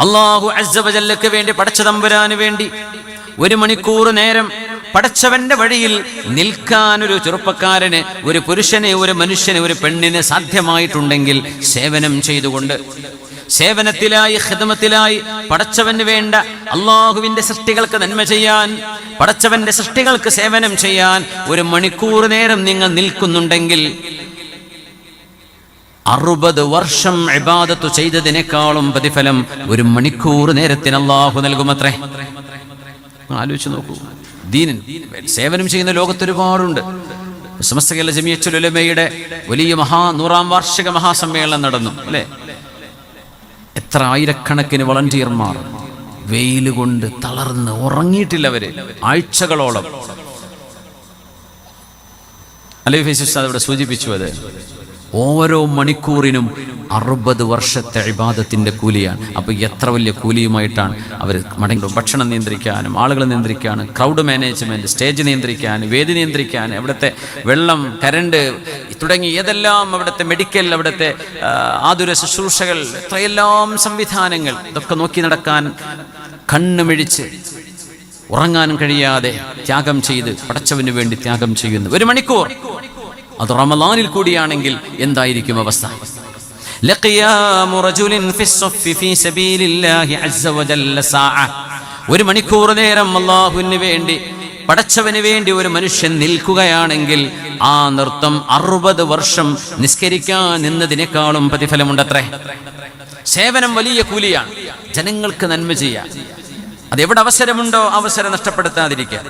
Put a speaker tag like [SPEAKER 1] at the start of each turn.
[SPEAKER 1] അല്ലാഹു അസ്സ വജല്ലക്ക് വേണ്ടി, പടച്ച തമ്പുരാന് വേണ്ടി 1 മണിക്കൂർ നേരം പടച്ചവന്റെ വഴിയിൽ നിൽക്കാൻ ഒരു ചെറുപ്പക്കാരന്, ഒരു പുരുഷന്, ഒരു മനുഷ്യന്, ഒരു പെണ്ണിന് സാധ്യമായിട്ടുണ്ടെങ്കിൽ സേവനം ചെയ്തുകൊണ്ട്, സേവനത്തിലായി, ഖിദ്മത്തിലായി, പടച്ചവന് വേണ്ട അള്ളാഹുവിന്റെ സൃഷ്ടികൾക്ക് നന്മ ചെയ്യാൻ, പടച്ചവന്റെ സൃഷ്ടികൾക്ക് സേവനം ചെയ്യാൻ 1 മണിക്കൂർ നേരം നിങ്ങൾ നിൽക്കുന്നുണ്ടെങ്കിൽ 60 വർഷം ഇബാദത്ത് ചെയ്തതിനേക്കാളും പ്രതിഫലം 1 മണിക്കൂർ നേരത്തിന് അള്ളാഹു നൽകുമത്രേ. ആലോചിച്ച് നോക്കൂ. ദീനിൻ സേവനം ചെയ്യുന്ന ലോകത്ത് ഒരുപാടുണ്ട്. സമസ്ത കേരള ജമിയത്തുൽ ഉലമയുടെ വലിയ 100ാം വാർഷിക മഹാസമ്മേളനം നടന്നു, അല്ലേ? എത്ര ആയിരക്കണക്കിന് വളണ്ടിയർമാർ വെയിൽ കൊണ്ട് തളർന്ന് ഉറങ്ങിയിട്ടില്ലവര് ആഴ്ചകളോളം. അലി ഫൈസി ഉസ്താദ് ഇവിടെ സൂചിപ്പിച്ചു, അത് ഓരോ മണിക്കൂറിനും 60 വർഷത്തെ ഇബാദത്തിന്റെ കൂലിയാണ്. അപ്പോൾ എത്ര വലിയ കൂലിയുമായിട്ടാണ് അവർ മടങ്ങി. ഭക്ഷണം നിയന്ത്രിക്കാനും, ആളുകളെ നിയന്ത്രിക്കാനും, ക്രൗഡ് മാനേജ്മെന്റ്, സ്റ്റേജ് നിയന്ത്രിക്കാൻ, വേദി നിയന്ത്രിക്കാൻ, അവിടുത്തെ വെള്ളം, കരണ്ട് തുടങ്ങി ഏതെല്ലാം, അവിടുത്തെ മെഡിക്കൽ, അവിടുത്തെ ആതുര ശുശ്രൂഷകൾ, എത്രയെല്ലാം സംവിധാനങ്ങൾ, ഇതൊക്കെ നോക്കി നടക്കാൻ കണ്ണുമിഴിച്ച് ഉറങ്ങാൻ കഴിയാതെ ത്യാഗം ചെയ്ത് പടച്ചവന് വേണ്ടി ത്യാഗം ചെയ്യുന്നു 1 മണിക്കൂർ. അത് റമളാനിൽ കൂടിയാണെങ്കിൽ എന്തായിരിക്കും അവസ്ഥ? ലഖിയാമു റജുലിൻ ഫിസ്സഫി ഫീ സബീലില്ലാഹി അസ്സ വജല്ല സാഅ. 1 മണിക്കൂർ നേരം അല്ലാഹുവിന് വേണ്ടി, പടച്ചവന് വേണ്ടി ഒരു മനുഷ്യൻ നിൽക്കുകയാണെങ്കിൽ ആ നൃത്തം 60 വർഷം നിസ്കരിക്കാൻ നിന്നതിനേക്കാളും പ്രതിഫലമുണ്ടത്രേ. സേവനം വലിയ കൂലിയാണ്. ജനങ്ങൾക്ക് നന്മ ചെയ്യാൻ, അതെവിടെ അവസരമുണ്ടോ അവസരം നഷ്ടപ്പെടുത്താതിരിക്കുക.